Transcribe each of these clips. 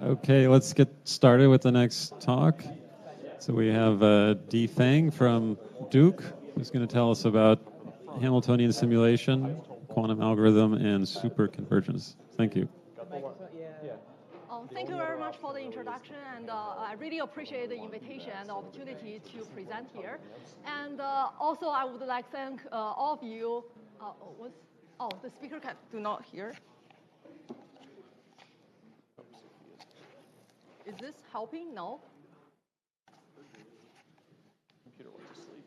Okay, let's get started with the next talk. So we have D. Fang from Duke, who's going to tell us about Hamiltonian simulation, quantum algorithm, and superconvergence. Thank you. Thank you very much for the introduction, and I really appreciate the invitation and the opportunity to present here. And also, I would like to thank all of you. The speaker do not hear. Is this helping? No. Computer went to sleep.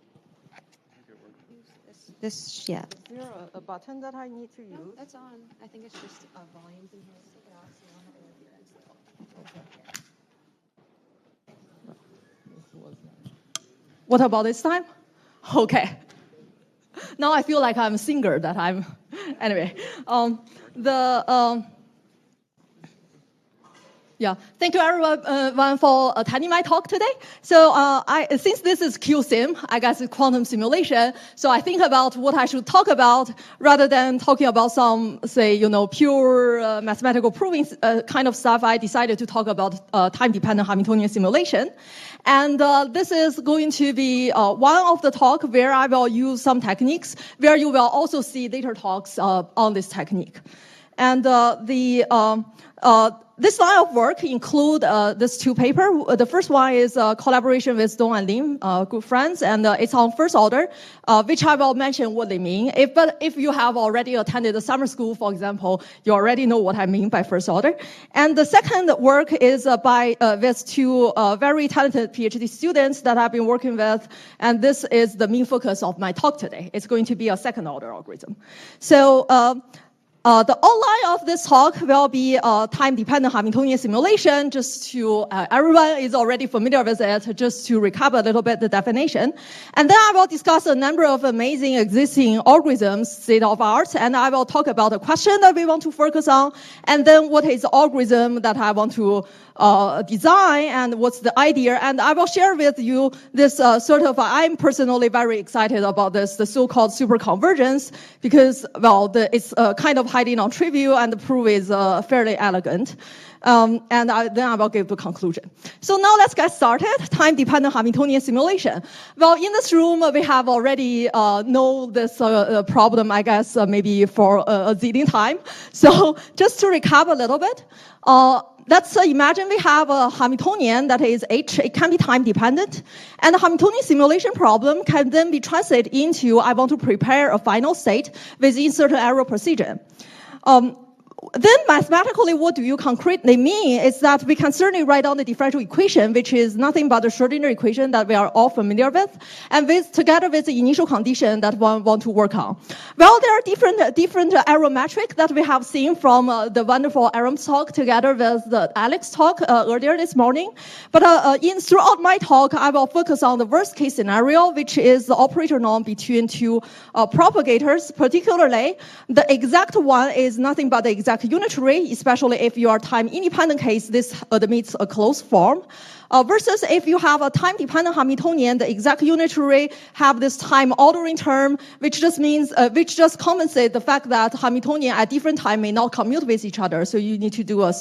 Is there a button that I need to use? No, that's on. I think it's just volumes in here. What about this time? Okay. Now I feel like I'm a singer that I'm. Anyway, thank you everyone for attending my talk today. So since this is QSIM, I guess it's quantum simulation, so I think about what I should talk about rather than talking about some, say, pure mathematical proving kind of stuff. I decided to talk about time-dependent Hamiltonian simulation. And this is going to be one of the talk where I will use some techniques, where you will also see later talks on this technique. And this line of work include these two papers. The first one is collaboration with Dong and Lim, good friends, and it's on first order, which I will mention what they mean. But if you have already attended the summer school, for example, you already know what I mean by first order. And the second work is with two very talented PhD students that I've been working with, and this is the main focus of my talk today. It's going to be a second order algorithm. So the outline of this talk will be time-dependent Hamiltonian simulation, just to, everyone is already familiar with it, just to recap a little bit the definition. And then I will discuss a number of amazing existing algorithms, state of art, and I will talk about the question that we want to focus on, and then what is the algorithm that I want to design, and what's the idea. And I will share with you this I'm personally very excited about this, the so-called superconvergence, because, well, it's kind of highly non-trivial, and the proof is fairly elegant. Then I will give the conclusion. So now let's get started. Time-dependent Hamiltonian simulation. Well, in this room, we have already know this problem, I guess, maybe for a zillion time. So just to recap a little bit, let's imagine we have a Hamiltonian that is H. It can be time-dependent. And the Hamiltonian simulation problem can then be translated into, I want to prepare a final state within certain error precision. Then mathematically, what do you concretely mean is that we can certainly write down the differential equation, which is nothing but the Schrodinger equation that we are all familiar with, and together with the initial condition that one want to work on. Well, there are different error metrics that we have seen from the wonderful Aaron's talk together with the Alex talk earlier this morning. But throughout my talk, I will focus on the worst case scenario, which is the operator norm between two propagators. Particularly, the exact one is nothing but the exact unitary, especially if you are time-independent case, this admits a closed form. Versus if you have a time-dependent Hamiltonian, the exact unitary have this time ordering term, which just means, which just compensates the fact that Hamiltonian at different time may not commute with each other, so you need to do a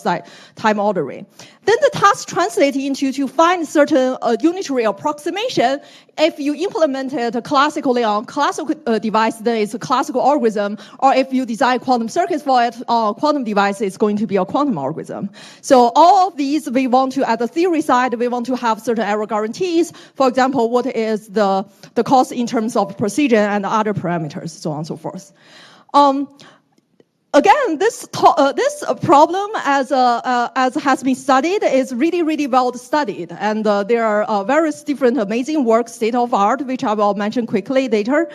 time ordering. Then the task translates into to find certain unitary approximation. If you implement it classically on classical device, then it's a classical algorithm, or if you design quantum circuits for it on quantum device, it's going to be a quantum algorithm. So all of these, we want to, at the theory side, we want to have certain error guarantees. For example, what is the cost in terms of precision and other parameters, so on and so forth. Again, this problem, as has been studied, is really, really well studied, and there are various different amazing works, state of art, which I will mention quickly later.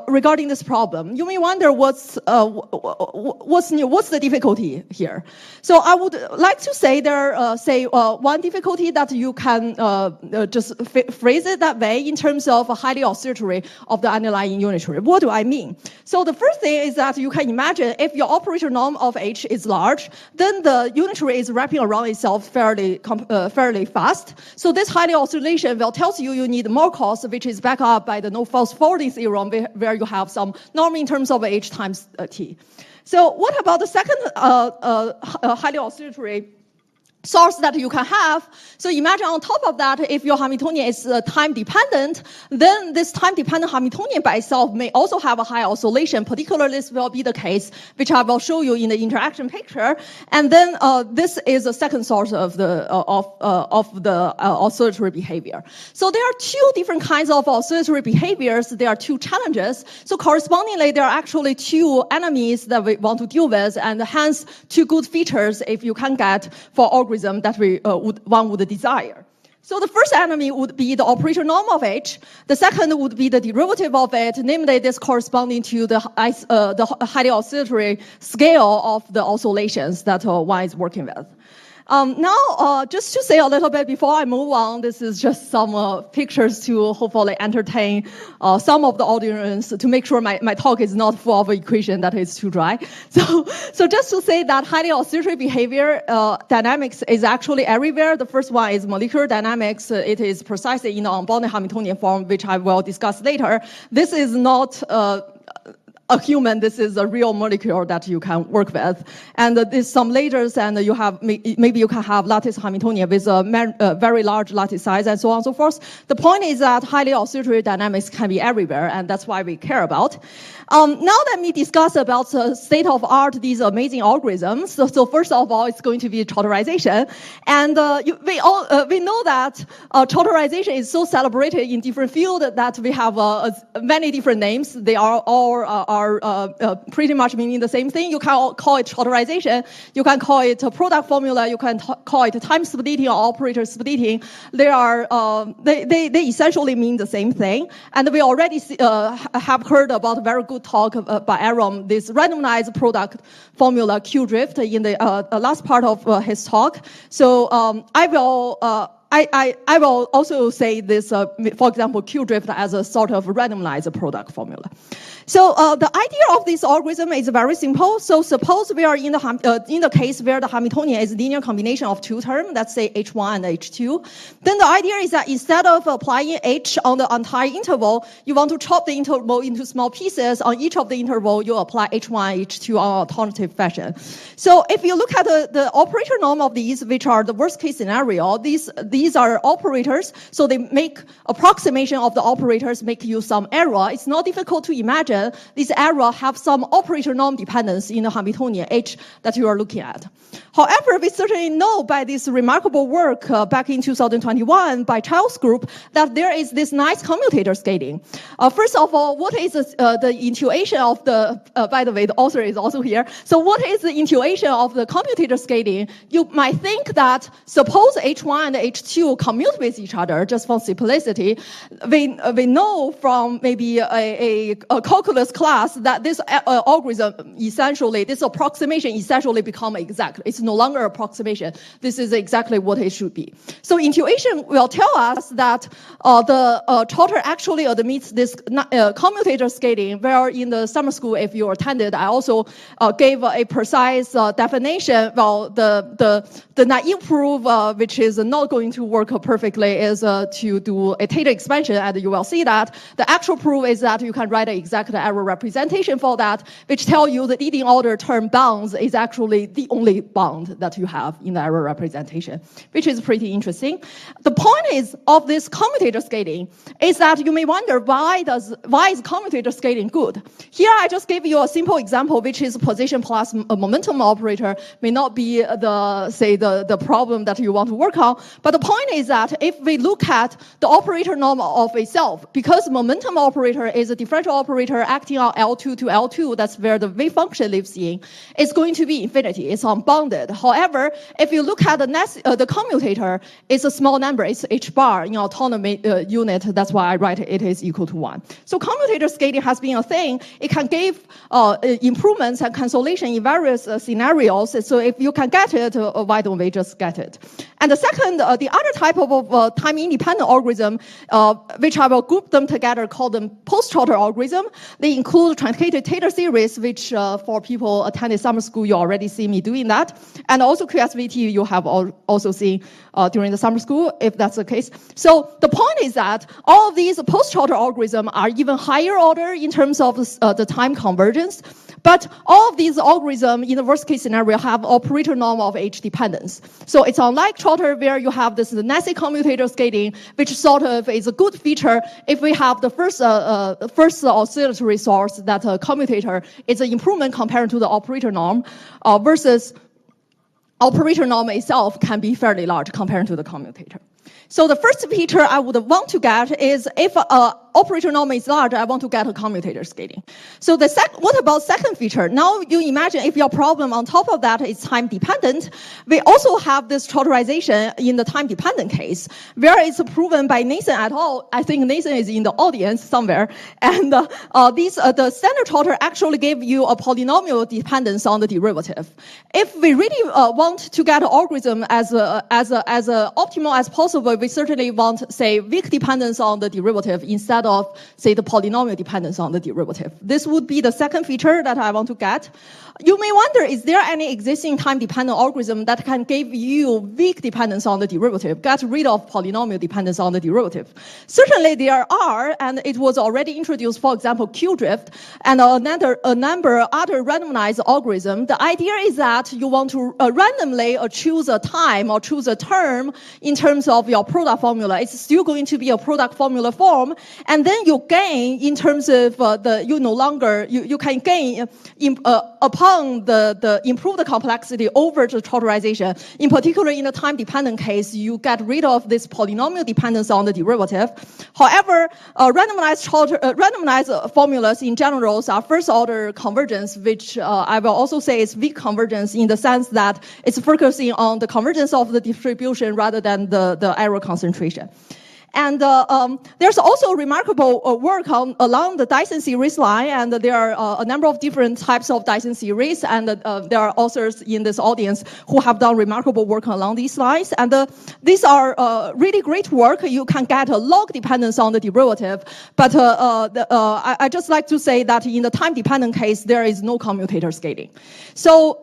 Regarding this problem, you may wonder what's new, what's the difficulty here. So I would like to say there, one difficulty that you can just phrase it that way in terms of a highly oscillatory of the underlying unitary. What do I mean? So the first thing is that you can imagine if your operator norm of H is large, then the unitary is wrapping around itself fairly fast. So this highly oscillation will tells you need more cost, which is backed up by the no false forwarding theorem, where you have some norm in terms of H times T. So what about the second highly oscillatory source that you can have. So imagine on top of that, if your Hamiltonian is time dependent, then this time dependent Hamiltonian by itself may also have a high oscillation. Particularly, this will be the case, which I will show you in the interaction picture. And then this is the second source of the oscillatory behavior. So there are two different kinds of oscillatory behaviors. There are two challenges. So correspondingly, there are actually two enemies that we want to deal with, and hence two good features if you can get for algorithm that one would desire. So the first enemy would be the operator norm of H. The second would be the derivative of it, namely this corresponding to the highly oscillatory scale of the oscillations that one is working with. Now, just to say a little bit before I move on, this is just some pictures to hopefully entertain some of the audience to make sure my talk is not full of equation that is too dry. So just to say that highly oscillatory behavior dynamics is actually everywhere. The first one is molecular dynamics. It is precisely in the unbounded Hamiltonian form, which I will discuss later. This is not a human, this is a real molecule that you can work with. And there's some laters, and you have, maybe you can have lattice Hamiltonian with a very large lattice size and so on and so forth. The point is that highly oscillatory dynamics can be everywhere, and that's why we care about. Now let me discuss about the state of art, these amazing algorithms. So first of all, it's going to be chautorization. And we know that chautorization is so celebrated in different fields that we have many different names. They are all pretty much meaning the same thing. You can call it chautorization. You can call it a product formula. You can call it time splitting or operator splitting. They essentially mean the same thing. And we already have heard about a very good talk by Aaron, this randomized product formula Q drift in the last part of his talk. So I will also say this, for example, Q drift as a sort of randomized product formula. So the idea of this algorithm is very simple. So suppose we are in the case where the Hamiltonian is a linear combination of two terms, let's say H1 and H2. Then the idea is that instead of applying H on the entire interval, you want to chop the interval into small pieces. On each of the interval, you apply H1, H2 on an alternative fashion. So if you look at the operator norm of these, which are the worst case scenario, these are operators, so they make approximation of the operators, make you some error. It's not difficult to imagine this error have some operator norm dependence in the Hamiltonian H that you are looking at. However, we certainly know by this remarkable work back in 2021 by Child's group that there is this nice commutator scaling. First of all, what is the intuition of the, by the way, the author is also here. So what is the intuition of the commutator scaling? You might think that suppose H1 and H2 commute with each other, just for simplicity. We know from maybe a calculus class that this algorithm essentially, this approximation essentially become exact. It's no longer approximation. This is exactly what it should be. So intuition will tell us that the chautor actually admits this commutator scaling, where in the summer school, if you attended, I also gave a precise definition. Well, the naive proof, which is not going to work perfectly, is to do a theta expansion, and you will see that. The actual proof is that you can write an exact error representation for that, which tell you the leading order term bounds is actually the only bound that you have in the error representation, which is pretty interesting. The point is of this commutator scaling is that you may wonder why is commutator scaling good? Here I just gave you a simple example, which is position plus a momentum operator may not be the problem that you want to work on. But the point is that if we look at the operator norm of itself, because momentum operator is a differential operator acting on L2 to L2, that's where the wave function lives in, it's going to be infinity. It's unbounded. However, if you look at the commutator, it's a small number. It's h bar in autonomous unit. That's why I write it is equal to 1. So commutator scaling has been a thing. It can give improvements and cancellation in various scenarios. So if you can get it, why don't we just get it? And the second, the other type of time-independent algorithm, which I will group them together, call them post-Trotter algorithm. They include truncated Taylor series, which for people attending summer school, you already see me doing that. And also QSVT, you have also seen during the summer school, if that's the case. So the point is that all of these post-Trotter algorithms are even higher order in terms of the time convergence. But all of these algorithms, in the worst case scenario, have operator norm of H dependence. So it's unlike Trotter, where you have this nasty commutator scaling, which sort of is a good feature if we have the first oscillatory source, that commutator. It's an improvement compared to the operator norm, versus operator norm itself can be fairly large compared to the commutator. So the first feature I would want to get is if operator norm is large, I want to get a commutator scaling. So what about second feature? Now you imagine if your problem on top of that is time dependent, we also have this trotterization in the time dependent case, where it's proven by Nathan et al. I think Nathan is in the audience somewhere. And the standard trotter actually gave you a polynomial dependence on the derivative. If we really want to get an algorithm as optimal as possible, we certainly want, say, weak dependence on the derivative instead of, say, the polynomial dependence on the derivative. This would be the second feature that I want to get. You may wonder, is there any existing time-dependent algorithm that can give you weak dependence on the derivative, get rid of polynomial dependence on the derivative? Certainly there are, and it was already introduced, for example, Q-drift, and a number of other randomized algorithms. The idea is that you want to randomly choose a time or choose a term in terms of your product formula. It's still going to be a product formula form, and then you gain in terms of you can gain upon the improved complexity over the trotterization. In particular, in the time-dependent case, you get rid of this polynomial dependence on the derivative. However, randomized formulas in general are first-order convergence, which I will also say is weak convergence in the sense that it's focusing on the convergence of the distribution rather than the error concentration. And there's also remarkable work along the Dyson series line, and there are a number of different types of Dyson series, and there are authors in this audience who have done remarkable work along these lines. And these are really great work. You can get a log dependence on the derivative, but I just like to say that in the time-dependent case, there is no commutator scaling. So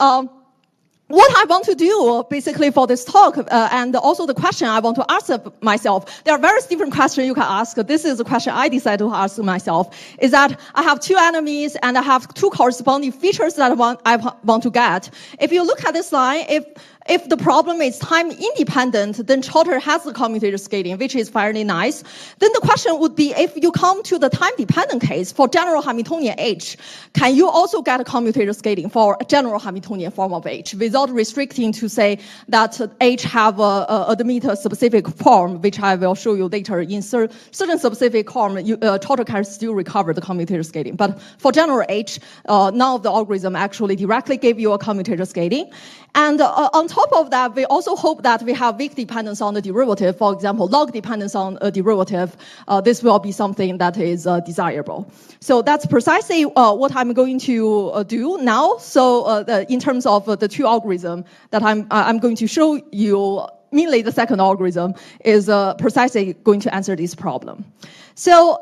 what I want to do, basically, for this talk, and also the question I want to ask myself, there are various different questions you can ask. This is the question I decided to ask myself, is that I have two enemies, and I have two corresponding features that I want to get. If you look at this line, if the problem is time independent, then Trotter has the commutator scaling, which is fairly nice. Then the question would be, if you come to the time dependent case for general Hamiltonian H, can you also get a commutator scaling for a general Hamiltonian form of H without restricting to say that H have admit a specific form, which I will show you later. In certain specific form, Trotter can still recover the commutator scaling. But for general H, none of the algorithm actually directly give you a commutator scaling. And on top of that, we also hope that we have weak dependence on the derivative. For example, log dependence on a derivative. This will be something that is desirable. So that's precisely what I'm going to do now. So in terms of the two algorithms that I'm going to show you, mainly the second algorithm is precisely going to answer this problem. So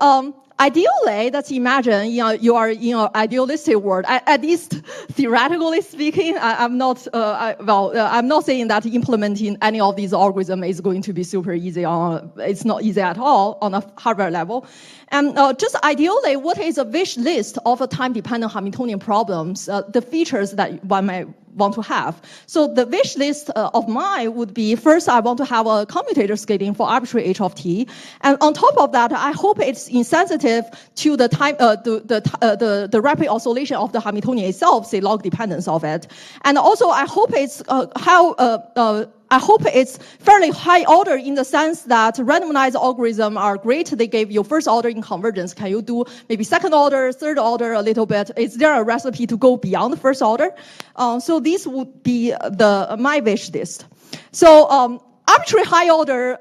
ideally, let's imagine you are in an idealistic world. At least theoretically speaking, I'm not saying that implementing any of these algorithms is going to be super easy. It's not easy at all on a hardware level. And just ideally, what is a wish list of a time-dependent Hamiltonian problems? The features that one might want to have. So the wish list of mine would be, first, I want to have a commutator scaling for arbitrary h of t, and on top of that, I hope it's insensitive to the time, the rapid oscillation of the Hamiltonian itself, say log dependence of it, and also I hope it's I hope it's fairly high order in the sense that randomized algorithms are great. They give you first order in convergence. Can you do maybe second order, third order a little bit? Is there a recipe to go beyond the first order? So this would be my wish list. So arbitrary high order,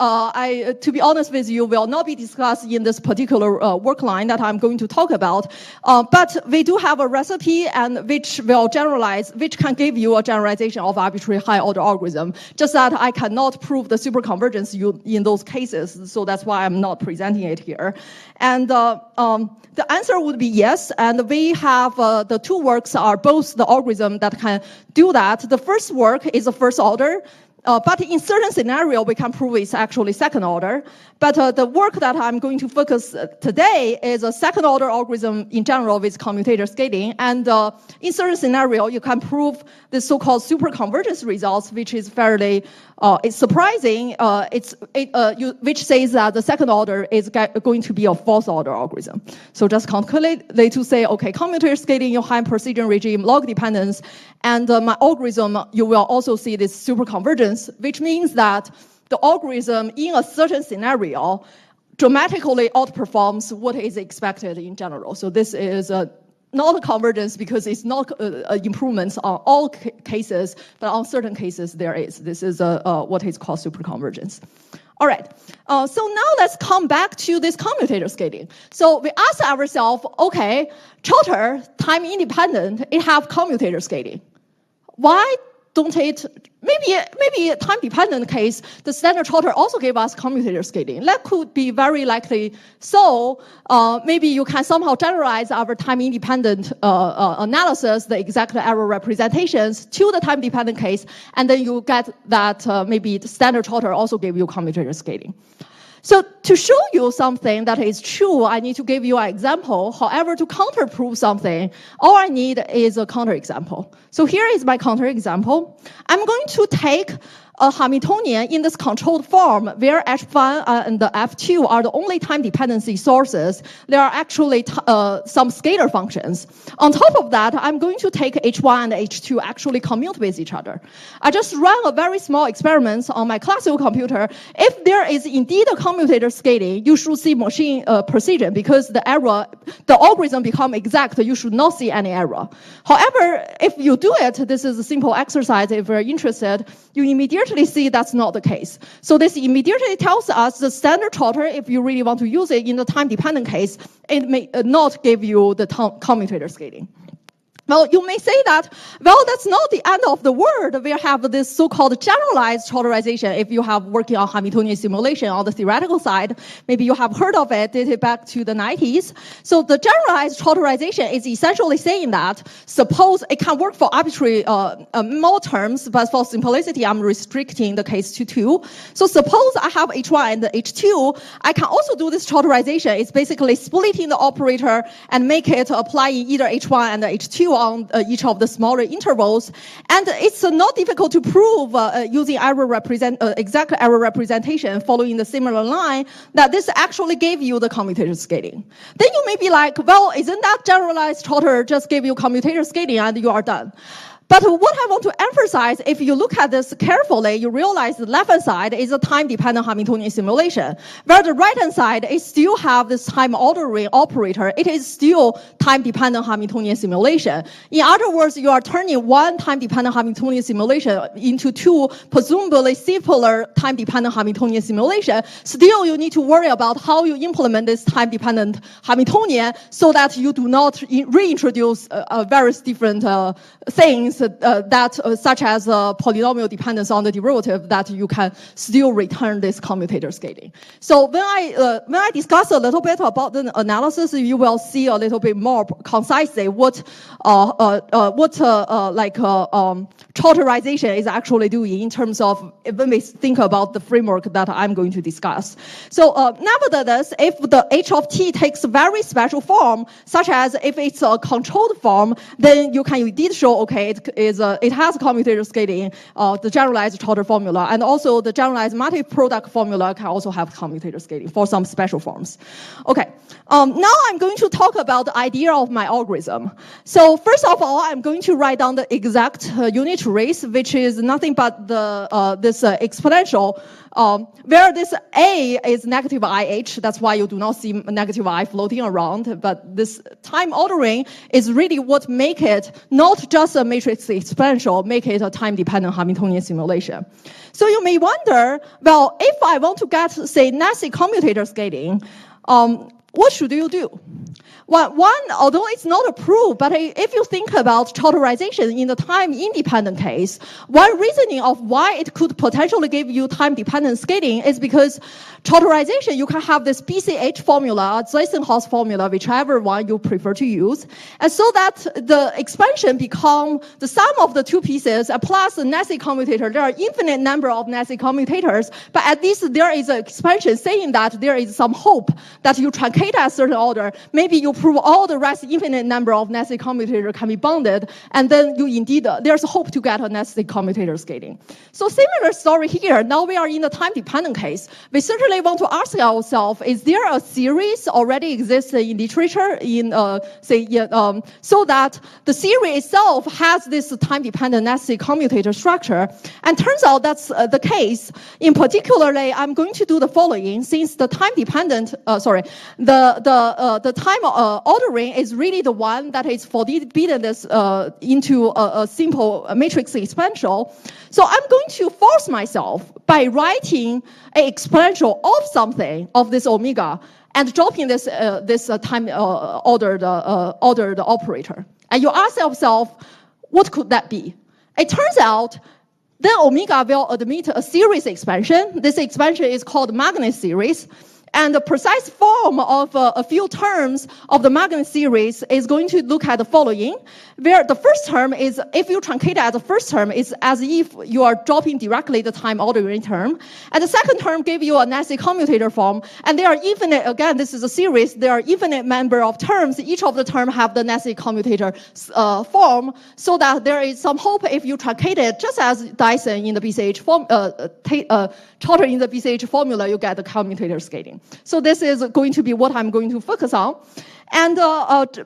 to be honest with you, will not be discussed in this particular work line that I'm going to talk about. But we do have a recipe and which will generalize, which can give you a generalization of arbitrary high order algorithm. Just that I cannot prove the superconvergence in those cases, so that's why I'm not presenting it here. And the answer would be yes, and we have the two works are both the algorithm that can do that. The first work is the first order. But in certain scenario, we can prove it's actually second order. But the work that I'm going to focus today is a second order algorithm in general with commutator scaling. And in certain scenario, you can prove the so-called superconvergence results, which is fairly it's surprising. Which says that the second order is going to be a fourth order algorithm. So just calculate to say, okay, commutator scaling, you have precision regime, log dependence, and my algorithm, you will also see this superconvergence, which means that the algorithm in a certain scenario dramatically outperforms what is expected in general. So this is not a convergence because it's not improvements on all cases, but on certain cases there is. This is what is called superconvergence. All right, so now let's come back to this commutator scaling. So we ask ourselves, okay, Trotter, time independent, it have commutator scaling. Why don't it, maybe a time-dependent case, the standard Trotter also gave us commutator scaling. That could be very likely. So maybe you can somehow generalize our time-independent analysis, the exact error representations, to the time-dependent case, and then you get that maybe the standard Trotter also gave you commutator scaling. So to show you something that is true, I need to give you an example. However, to counterprove something, all I need is a counterexample. So here is my counterexample. I'm going to take a Hamiltonian in this controlled form where H1 and the F2 are the only time dependency sources. There are actually some scalar functions. On top of that, I'm going to take H1 and H2 actually commute with each other. I just run a very small experiment on my classical computer. If there is indeed a commutator scaling, you should see machine precision because the algorithm become exact. You should not see any error. However, if you do it, this is a simple exercise. If you're interested, you immediately see that's not the case. So this immediately tells us the standard Trotter, if you really want to use it in the time-dependent case, it may not give you the commutator scaling. Well, you may say that, well, that's not the end of the world. We have this so-called generalized Trotterization. If you have working on Hamiltonian simulation on the theoretical side, maybe you have heard of it, dated back to the 90s. So the generalized Trotterization is essentially saying that, suppose it can work for arbitrary mode terms, but for simplicity, I'm restricting the case to 2. So suppose I have H1 and H2, I can also do this Trotterization. It's basically splitting the operator and make it applying either H1 and H2 on each of the smaller intervals. And it's not difficult to prove using exact error representation following the similar line that this actually gave you the commutator scaling. Then you may be like, well, isn't that generalized Trotter just gave you commutator scaling and you are done? But what I want to emphasize, if you look at this carefully, you realize the left-hand side is a time-dependent Hamiltonian simulation, where the right-hand side is still have this time ordering operator. It is still time-dependent Hamiltonian simulation. In other words, you are turning one time-dependent Hamiltonian simulation into two presumably simpler time-dependent Hamiltonian simulation. Still, you need to worry about how you implement this time-dependent Hamiltonian so that you do not reintroduce various different things such as polynomial dependence on the derivative, that you can still return this commutator scaling. So when I discuss a little bit about the analysis, you will see a little bit more concisely what Trotterization is actually doing in terms of when we think about the framework that I'm going to discuss. So nevertheless, if the h of t takes a very special form, such as if it's a controlled form, then you can indeed show, okay, it has commutator scaling, the generalized Trotter formula, and also the generalized multi-product formula can also have commutator scaling for some special forms. Okay, now I'm going to talk about the idea of my algorithm. So first of all, I'm going to write down the exact unit race, which is nothing but this exponential, where this a is negative IH. That's why you do not see negative I floating around. But this time ordering is really what make it not just a matrix matrix exponential make it a time-dependent Hamiltonian simulation. So you may wonder, well, if I want to get, say, nasty commutator scaling, what should you do? Well, one, although it's not a proof, but if you think about totalization in the time-independent case, one reasoning of why it could potentially give you time-dependent scaling is because totalization, you can have this BCH formula, Ziesenhaus formula, whichever one you prefer to use, and so that the expansion become the sum of the two pieces plus the nasty commutator. There are infinite number of nasty commutators, but at least there is an expansion saying that there is some hope that you truncate at a certain order. Maybe you prove all the rest infinite number of nasty commutator can be bounded, and then you indeed, there's hope to get a nasty commutator scaling. So similar story here. Now we are in the time-dependent case. We certainly want to ask ourselves, is there a series already exists in literature in, so that the series itself has this time-dependent nasty commutator structure? And turns out that's the case. In particularly, I'm going to do the following, since the time-dependent, the time ordering is really the one that is forbidden this into a simple matrix exponential. So I'm going to force myself by writing an exponential of something of this omega and dropping this time ordered operator. And you ask yourself, what could that be? It turns out then omega will admit a series expansion. This expansion is called magnet series. And the precise form of a few terms of the magnet series is going to look at the following, where the first term is, if you truncate at the first term, is as if you are dropping directly the time ordering term. And the second term gives you a nasty commutator form. And there are infinite, again, this is a series, there are infinite number of terms. Each of the terms have the nasty commutator form, so that there is some hope if you truncate it, just as Dyson in the BCH form, Trotter in the BCH formula, you get the commutator scaling. So this is going to be what I'm going to focus on. And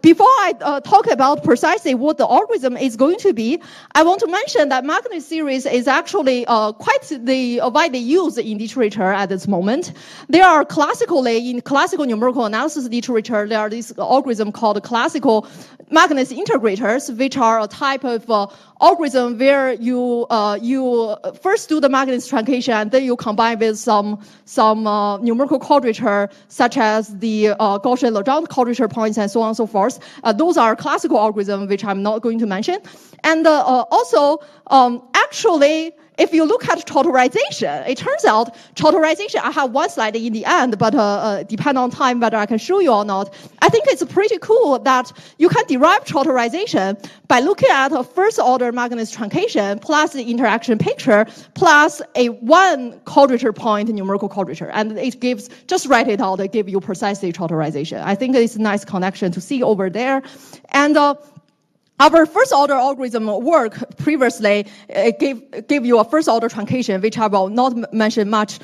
before I talk about precisely what the algorithm is going to be, I want to mention that magnet series is actually quite widely used in literature at this moment. There are in classical numerical analysis literature, there are these algorithms called classical magnet integrators, which are a type of algorithm where you first do the magnet truncation and then you combine with some numerical quadrature, such as the Gaussian-Legendre quadrature points and so on and so forth. Those are classical algorithms, which I'm not going to mention. And also, actually, if you look at totalization, it turns out totalization, I have one slide in the end, but depend on time whether I can show you or not. I think it's pretty cool that you can derive totalization by looking at a first-order magnet truncation plus the interaction picture plus a one quadrature point numerical quadrature. And it gives, just write it out, it gives you precisely totalization. I think it's a nice connection to see over there. And our first-order algorithm work previously gave you a first-order truncation, which I will not mention much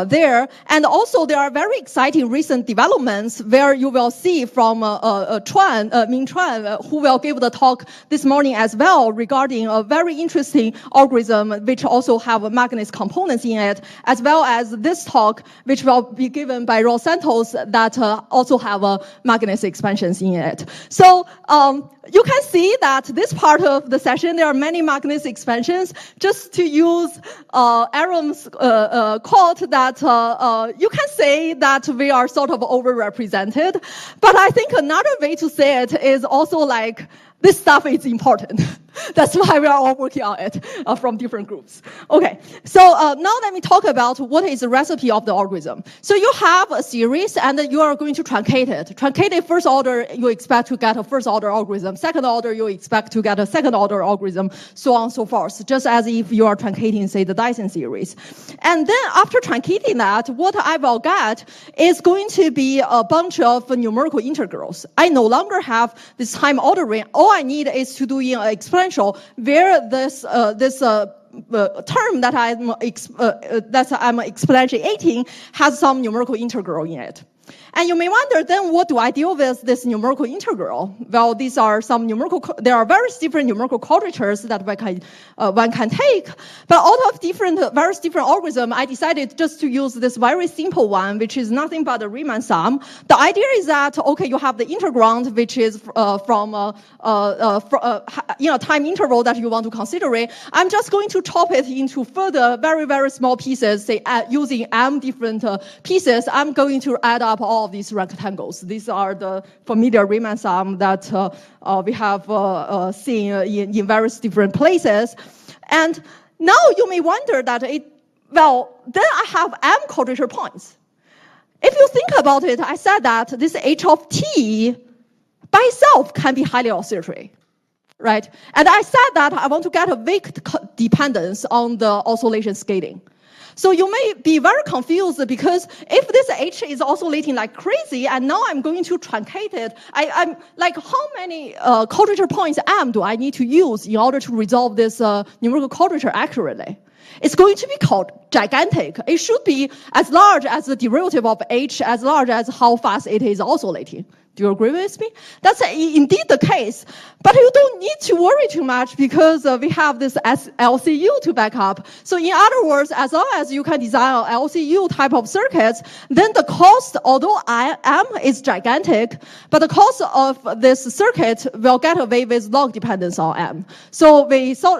there. And also, there are very exciting recent developments where you will see from Ming Chuan, who will give the talk this morning as well regarding a very interesting algorithm which also have magnet components in it, as well as this talk, which will be given by Ros Santos, that also have magnet expansions in it. So you can see that this part of the session, there are many magnet expansions. Just to use Aaron's quote that you can say that we are sort of overrepresented. But I think another way to say it is also like, this stuff is important. That's why we are all working on it from different groups. Okay, so now let me talk about what is the recipe of the algorithm. So you have a series, and you are going to truncate it. Truncated first order, you expect to get a first order algorithm. Second order, you expect to get a second order algorithm, so on and so forth, just as if you are truncating, say, the Dyson series. And then after truncating that, what I will get is going to be a bunch of numerical integrals. I no longer have this time ordering. All I need is to do in an exponential where this term that I'm exponentiating has some numerical integral in it. And you may wonder, then what do I deal with this numerical integral? Well, these are some there are various different numerical quadratures that one can take. But out of various different algorithms, I decided just to use this very simple one, which is nothing but a Riemann sum. The idea is that, okay, you have the integrand, which is from time interval that you want to consider it. I'm just going to chop it into further very, very small pieces, say using m different pieces. I'm going to add up all of these rectangles. These are the familiar Riemann sum that we have seen in various different places. And now you may wonder that then I have m quadrature points. If you think about it, I said that this h of t by itself can be highly oscillatory, right? And I said that I want to get a weak dependence on the oscillation scaling. So you may be very confused because if this h is oscillating like crazy, and now I'm going to truncate it, I'm like, how many quadrature points m do I need to use in order to resolve this numerical quadrature accurately? It's going to be called gigantic. It should be as large as the derivative of h, as large as how fast it is oscillating. Do you agree with me? That's indeed the case. But you don't need to worry too much because we have this LCU to back up. So in other words, as long as you can design an LCU type of circuits, then the cost, although m is gigantic, but the cost of this circuit will get away with log dependence on m. So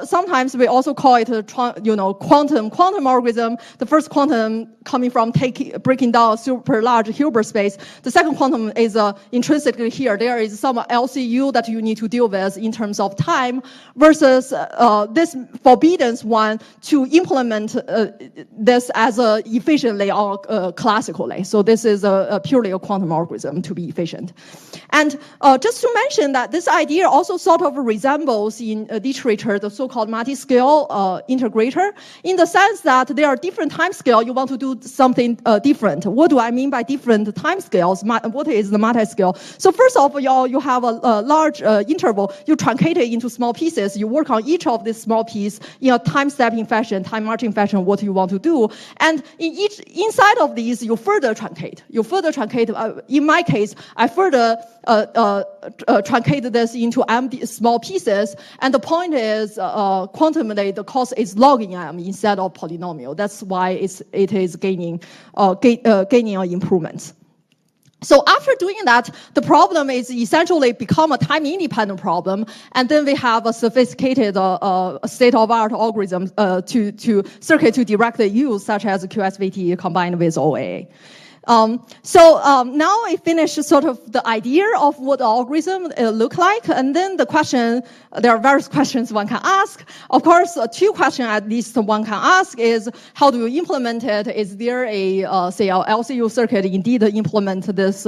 sometimes we also call it quantum algorithm. The first quantum coming from breaking down a super large Hilbert space. The second quantum is intrinsically here. There is some LCU that you need to deal with in terms of time versus this forbidden one to implement this as efficiently or classically. So this is purely a quantum algorithm to be efficient. And just to mention that this idea also sort of resembles in literature the so-called multi-scale integrator, in the sense that there are different time scales. You want to do something different. What do I mean by different time scales? What is the multi-scale? So first of all, you have a large interval. You truncate it into small pieces. You work on each of these small pieces in a time-stepping fashion, time-marching fashion, what you want to do. And inside of these, you further truncate. In my case, I further truncate this into m small pieces. And the point is, quantumly, the cost is logging m instead of polynomial. That's why it is gaining improvements. So after doing that, the problem is essentially become a time-independent problem, and then we have a sophisticated state-of-art algorithm to circuit to directly use, such as QSVT combined with OA. Now I finished sort of the idea of what the algorithm look like, and then there are various questions one can ask. Of course, two questions at least one can ask is, how do you implement it? Is there say, a LCU circuit indeed implement this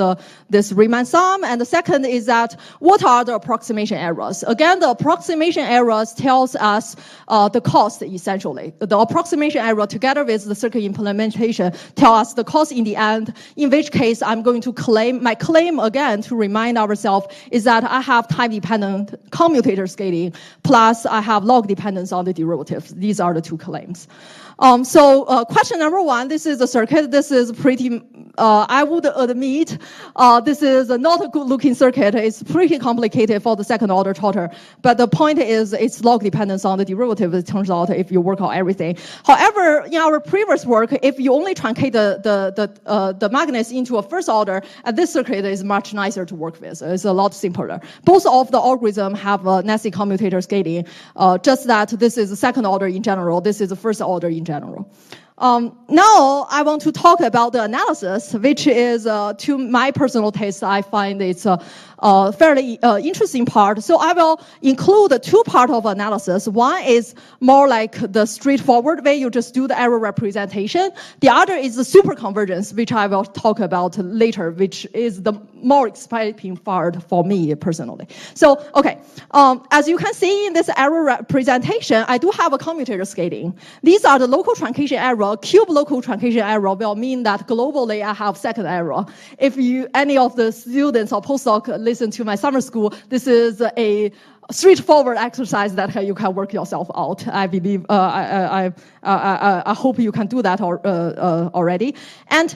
Riemann sum? And the second is that, what are the approximation errors? Again, the approximation errors tells us the cost, essentially. The approximation error together with the circuit implementation tell us the cost in the end, in which case I'm going to my claim again to remind ourselves is that I have time-dependent commutator scaling, plus I have log dependence on the derivatives. These are the two claims. Question number one, this is a circuit. This is pretty, I would admit, this is not a good looking circuit. It's pretty complicated for the second order torter. But the point is it's log dependence on the derivative, it turns out, if you work on everything. However, in our previous work, if you only truncate the magnets into a first order, and this circuit is much nicer to work with. It's a lot simpler. Both of the algorithms have nested commutator scaling, just that this is the second order in general, this is the first order in general. Now I want to talk about the analysis, which is, to my personal taste, I find it's a fairly interesting part. So I will include two parts of analysis. One is more like the straightforward way, you just do the error representation. The other is the superconvergence, which I will talk about later, which is the more exciting part for me personally. So, okay, as you can see in this error representation, I do have a commutator scaling. These are the local truncation error. Cube local truncation error will mean that globally I have second error. If any of the students or postdoc listen to my summer school, this is a straightforward exercise that you can work yourself out. I believe, I hope you can do that already. And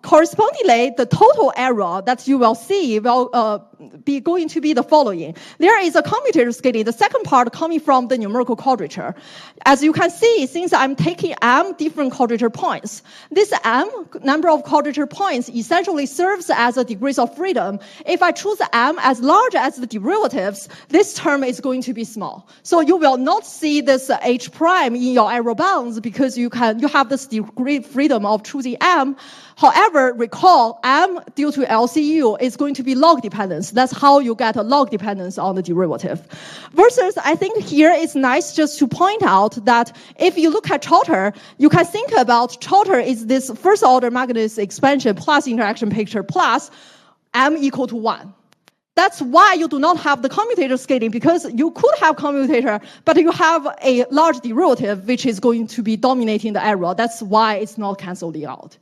correspondingly, the total error that you will see will be going to be the following. There is a commutator scaling, the second part coming from the numerical quadrature. As you can see, since I'm taking m different quadrature points, this m number of quadrature points essentially serves as a degrees of freedom. If I choose m as large as the derivatives, this term is going to be small. So you will not see this h prime in your error bounds because you have this degree freedom of choosing m. However, recall m due to LCU is going to be log dependence. That's how you get a log dependence on the derivative. Versus, I think here it's nice just to point out that if you look at Trotter, you can think about Trotter is this first order Magnus expansion plus interaction picture plus m equal to 1. That's why you do not have the commutator scaling, because you could have commutator, but you have a large derivative which is going to be dominating the error. That's why it's not canceling out.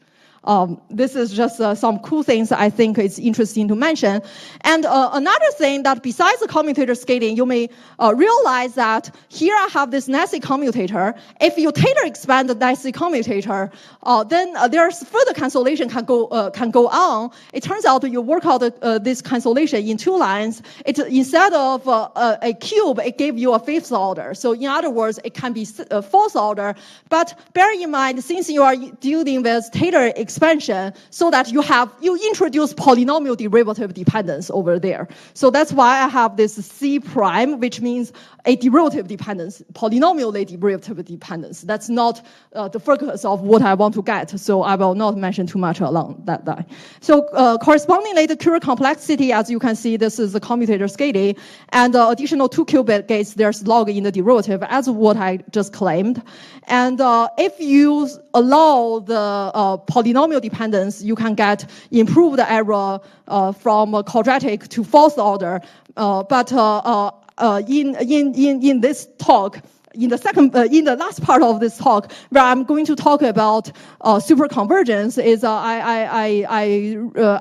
This is just some cool things I think it's interesting to mention. And another thing that besides the commutator scaling, you may realize that here I have this Nasse commutator. If you Taylor expand the Nasse commutator, then there's further cancellation can go on. It turns out you work out this cancellation in 2 lines. Instead of a cube, it gave you a 5th order. So in other words, it can be 4th order. But bear in mind, since you are dealing with Taylor expansion, so that you introduce polynomial derivative dependence over there. So that's why I have this C prime, which means a derivative dependence, polynomially derivative dependence. That's not the focus of what I want to get, so I will not mention too much along that line. So correspondingly, the Curie complexity, as you can see, this is the commutator scaling, and additional 2 qubit gates, there's log in the derivative, as what I just claimed. And if you allow the polynomial dependence, you can get improved error from quadratic to 4th order. But in this talk, in the last part of this talk, where I'm going to talk about superconvergence, is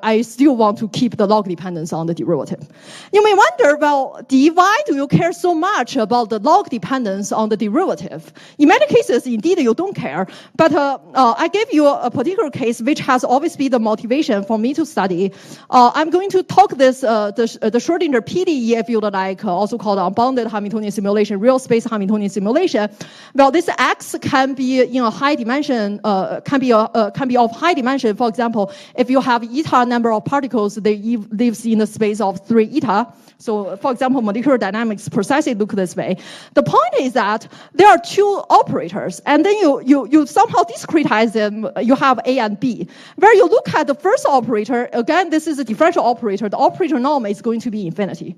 I still want to keep the log dependence on the derivative. You may wonder, well, why do you care so much about the log dependence on the derivative? In many cases, indeed, you don't care. But I gave you a particular case which has always been the motivation for me to study. I'm going to talk this the Schrodinger PDE, if you like, also called unbounded Hamiltonian simulation, real space Hamiltonian simulation. Well, this X can be in a high dimension, can be of high dimension. For example, if you have eta number of particles, they lives in the space of 3 eta. So, for example, molecular dynamics precisely look this way. The point is that there are 2 operators, and then you somehow discretize them. You have A and B. Where you look at the first operator, again, this is a differential operator. The operator norm is going to be infinity.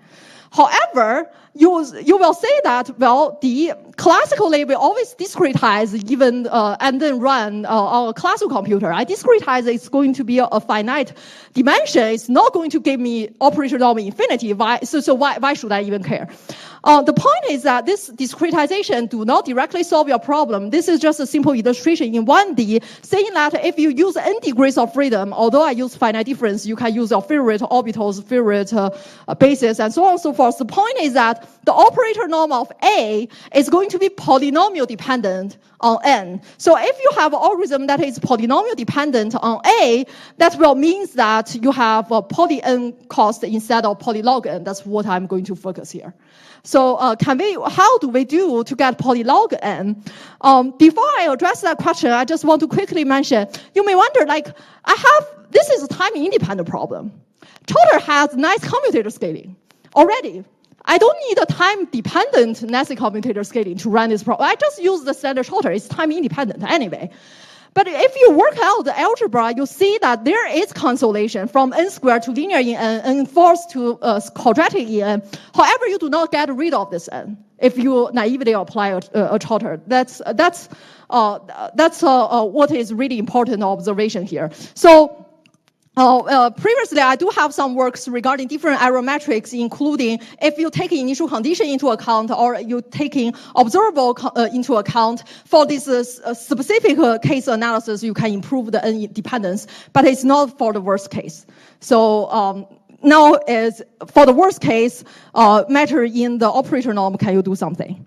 However, you will say that, well, the classically we always discretize even and then run our classical computer. I discretize it's going to be a finite dimension. It's not going to give me operator norm infinity. Why should I even care? The point is that this discretization do not directly solve your problem. This is just a simple illustration in 1D, saying that if you use n degrees of freedom, although I use finite difference, you can use your favorite orbitals, favorite bases, and so on and so forth. The point is that the operator norm of A is going to be polynomial dependent on n. So if you have an algorithm that is polynomial dependent on A, that will means that you have a poly n cost instead of poly log n. That's what I'm going to focus here. So how do we do to get polylog n? Before I address that question, I just want to quickly mention, you may wonder, this is a time independent problem. Trotter has nice commutator scaling already. I don't need a time-dependent Nasse commutator scaling to run this problem. I just use the standard Trotter. It's time-independent anyway. But if you work out the algebra, you see that there is consolation from n squared to linear in n, n forced to quadratic in n. However, you do not get rid of this n if you naively apply a Trotter. That's what is really important observation here. So. Previously, I do have some works regarding different error metrics, including if you take initial condition into account or you taking observable into account. For this specific case analysis, you can improve the n dependence, but it's not for the worst case. So now is for the worst case matter in the operator norm. Can you do something?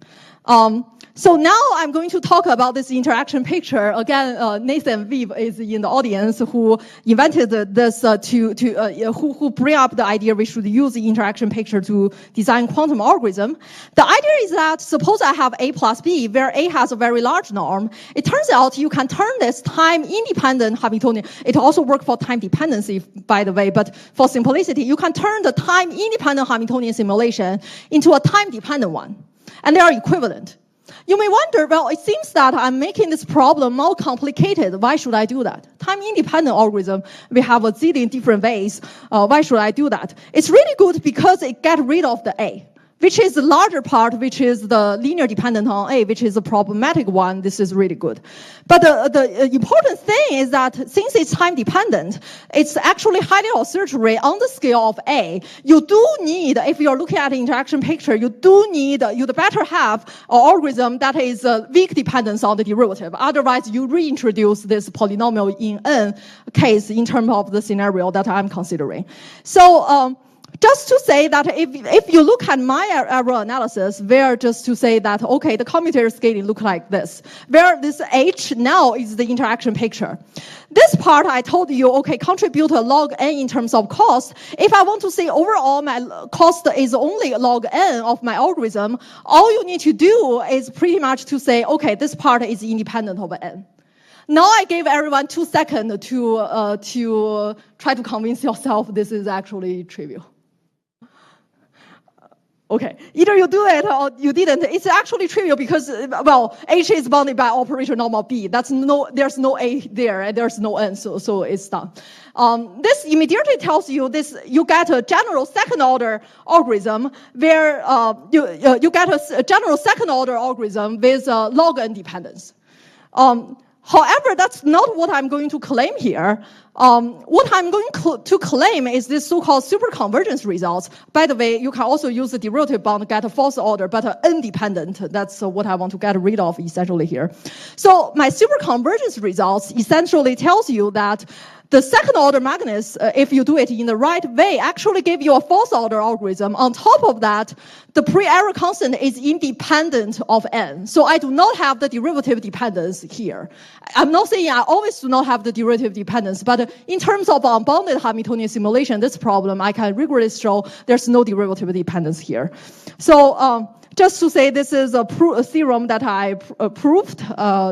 So now I'm going to talk about this interaction picture. Again, Nathan Vive is in the audience who invented this who bring up the idea we should use the interaction picture to design quantum algorithm. The idea is that suppose I have A plus B, where A has a very large norm. It turns out you can turn this time-independent Hamiltonian. It also works for time dependency, by the way, but for simplicity, you can turn the time-independent Hamiltonian simulation into a time-dependent one. And they are equivalent. You may wonder, well, it seems that I'm making this problem more complicated. Why should I do that? Time-independent algorithm, we have a zillion different ways. Why should I do that? It's really good because it gets rid of the A, which is the larger part, which is the linear dependent on A, which is a problematic one. This is really good. But the important thing is that since it's time dependent, it's actually highly oscillatory on the scale of A. You do need, if you're looking at the interaction picture, you better have an algorithm that is weak dependence on the derivative. Otherwise, you reintroduce this polynomial in N case in terms of the scenario that I'm considering. So, just to say that if you look at my error analysis, where just to say that, okay, the commutator scaling look like this, where this H now is the interaction picture. This part I told you, okay, contribute a log n in terms of cost. If I want to say overall my cost is only log n of my algorithm, all you need to do is pretty much to say, okay, this part is independent of n. Now I gave everyone 2 seconds to try to convince yourself this is actually trivial. Okay, either you do it or you didn't. It's actually trivial because, well, H is bounded by operator normal B. There's no A there and there's no N, so it's done. This immediately tells you this, you get a general second order algorithm where, you get a general second order algorithm with log N dependence. However, that's not what I'm going to claim here. What I'm going to claim is this so-called superconvergence results. By the way, you can also use the derivative bound to get a fourth order, but independent. That's what I want to get rid of essentially here. So my superconvergence results essentially tells you that the second order Magnus, if you do it in the right way, actually give you a fourth order algorithm. On top of that, the pre-error constant is independent of n. So I do not have the derivative dependence here. I'm not saying I always do not have the derivative dependence, but in terms of unbounded Hamiltonian simulation, this problem, I can rigorously show there's no derivative dependence here. So, just to say this is a theorem that I proved,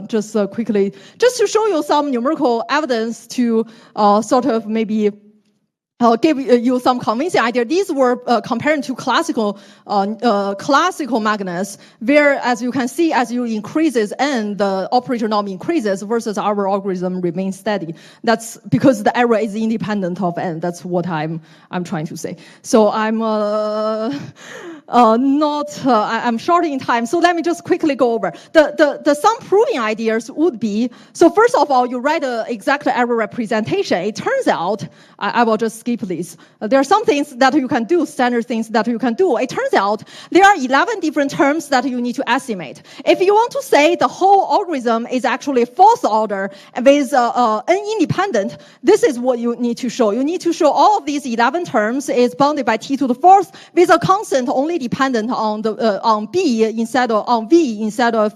just quickly, just to show you some numerical evidence to sort of maybe give you some convincing idea. These were comparing to classical Magnus, where, as you can see, as you increases n, the operator norm increases versus our algorithm remains steady. That's because the error is independent of n. That's what I'm trying to say. So I'm I'm short in time, so let me just quickly go over. The some proving ideas would be, so first of all, you write an exact error representation. It turns out, I will just skip this. There are some things that you can do, standard things that you can do. It turns out there are 11 different terms that you need to estimate. If you want to say the whole algorithm is actually fourth order with n independent, this is what you need to show. You need to show all of these 11 terms is bounded by t to the fourth with a constant only dependent on the on B instead of on V instead of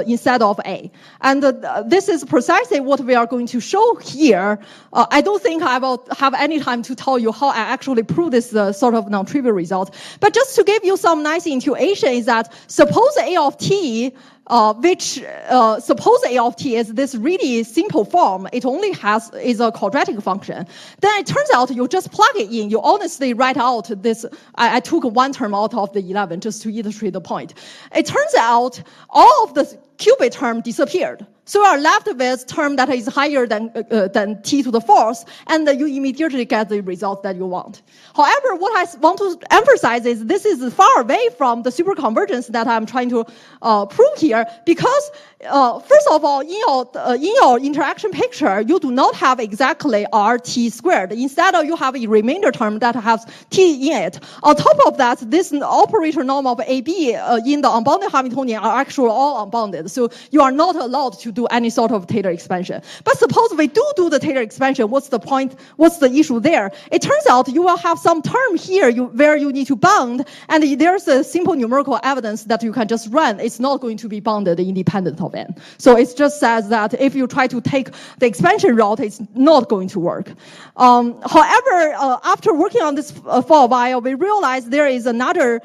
instead of A. And this is precisely what we are going to show here. I don't think I will have any time to tell you how I actually prove this sort of non-trivial result. But just to give you some nice intuition is that suppose A of t, suppose A of t is this really simple form, it only is a quadratic function. Then it turns out you just plug it in, you honestly write out this, I took one term out of the 11 just to illustrate the point. It turns out all of the qubit term disappeared. So you are left with term that is higher than t to the fourth, and you immediately get the result that you want. However, what I want to emphasize is this is far away from the superconvergence that I'm trying to prove here, because first of all, in your interaction picture, you do not have exactly RT squared. Instead, you have a remainder term that has t in it. On top of that, this operator norm of AB in the unbounded Hamiltonian are actually all unbounded. So you are not allowed to do any sort of Taylor expansion. But suppose we do the Taylor expansion, what's the point? What's the issue there? It turns out you will have some term here where you need to bound, and there's a simple numerical evidence that you can just run. It's not going to be bounded independent of n. So it just says that if you try to take the expansion route, it's not going to work. However, after working on this for a while, we realized there is another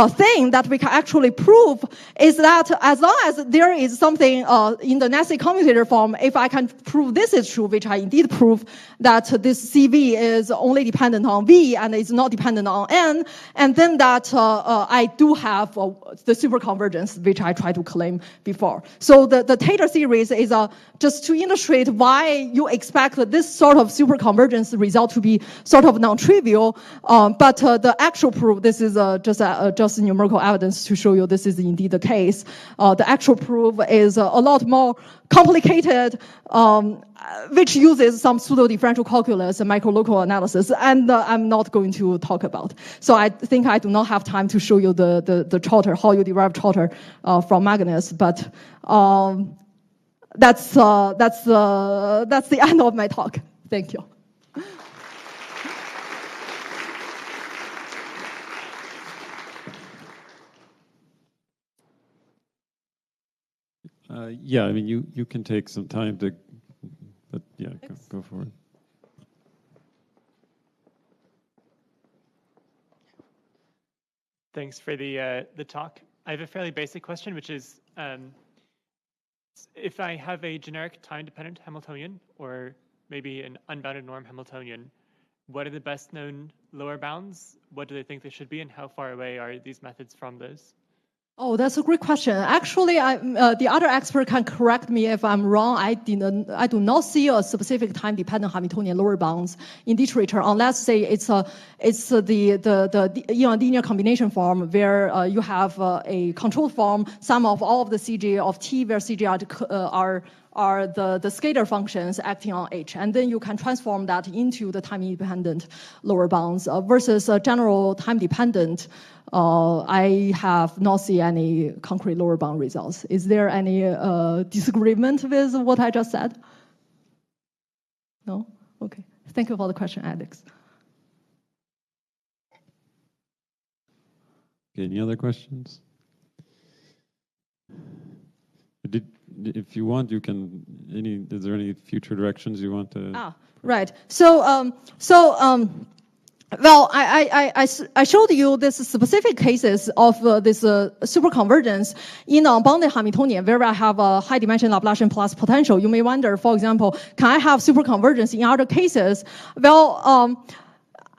thing that we can actually prove, is that as long as there is something in the nested commutator form, if I can prove this is true, which I indeed prove that this CV is only dependent on V and is not dependent on N, and then that I do have the superconvergence, which I tried to claim before. So the Taylor series is just to illustrate why you expect this sort of superconvergence result to be sort of non-trivial, but the actual proof, this is just numerical evidence to show you this is indeed the case. The actual proof is a lot more complicated, which uses some pseudo-differential calculus and micro-local analysis, and I'm not going to talk about. So I think I do not have time to show you the trotter, how you derive trotter from Magnus, but that's the end of my talk. Thank you. Yeah, I mean, you can take some time to, but yeah, go for it. Thanks for the talk. I have a fairly basic question, which is, if I have a generic time-dependent Hamiltonian, or maybe an unbounded norm Hamiltonian, what are the best known lower bounds? What do they think they should be, and how far away are these methods from those? Oh, that's a great question. Actually, the other expert can correct me if I'm wrong. I do not see a specific time-dependent Hamiltonian lower bounds in literature, unless say it's the linear combination form where you have a control form, sum of all of the CJ of T, where CJ are the scalar functions acting on H, and then you can transform that into the time-independent lower bounds versus a general time-dependent. I have not seen any concrete lower bound results. Is there any disagreement with what I just said? No? Okay. Thank you for the question, Alex. Okay, any other questions? If you want, you can. Is there any future directions you want to? Right. Well, I showed you this specific cases of this superconvergence in unbounded Hamiltonian, where I have a high dimension Laplacian plus potential. You may wonder, for example, can I have superconvergence in other cases? Well,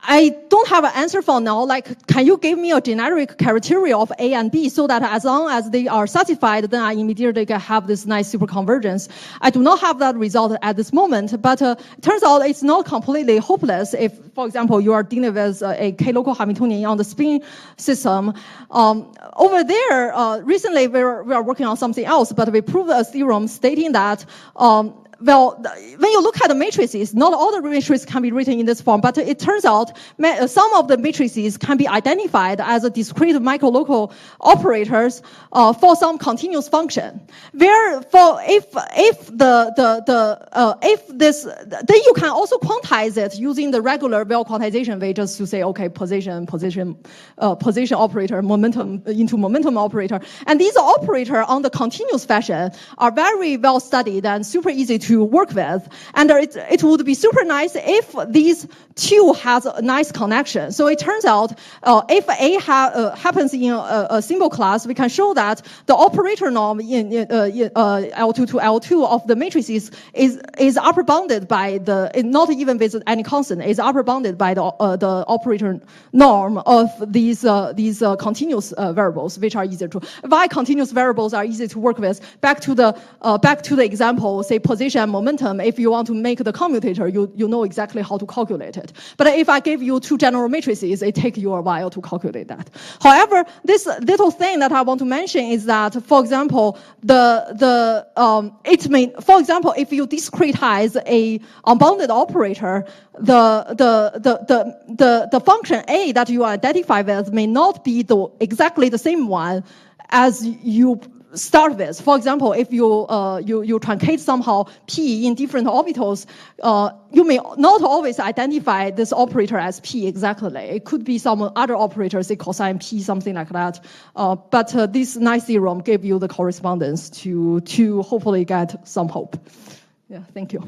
I don't have an answer for now. Like, can you give me a generic criteria of A and B so that as long as they are satisfied, then I immediately can have this nice superconvergence? I do not have that result at this moment, but it turns out it's not completely hopeless if, for example, you are dealing with a k-local Hamiltonian on the spin system. Over there, recently we are working on something else, but we proved a theorem stating that well, when you look at the matrices, not all the matrices can be written in this form, but it turns out some of the matrices can be identified as a discrete micro-local operators for some continuous function. Therefore, if this, then you can also quantize it using the regular well quantization way, just to say, okay, position operator, momentum into momentum operator, and these operators on the continuous fashion are very well studied and super easy to work with, and it would be super nice if these two has a nice connection. So it turns out if A happens in a symbol class, we can show that the operator norm in L2 to L2 of the matrices is upper bounded by not even with any constant, is upper bounded by the operator norm of these continuous variables, which are easier to. Why continuous variables are easy to work with? Back to the example, say position and momentum. If you want to make the commutator, you know exactly how to calculate it. But if I give you two general matrices, it takes you a while to calculate that. However, this little thing that I want to mention is that, for example, if you discretize a unbounded operator, the function A that you identify with may not be exactly the same one as you start with. For example, if you truncate somehow P in different orbitals, you may not always identify this operator as P exactly. It could be some other operator, say cosine P, something like that. But this nice theorem gave you the correspondence to hopefully get some hope. Yeah, thank you.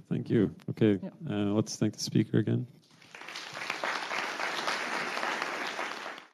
Thank you. Okay, let's thank the speaker again.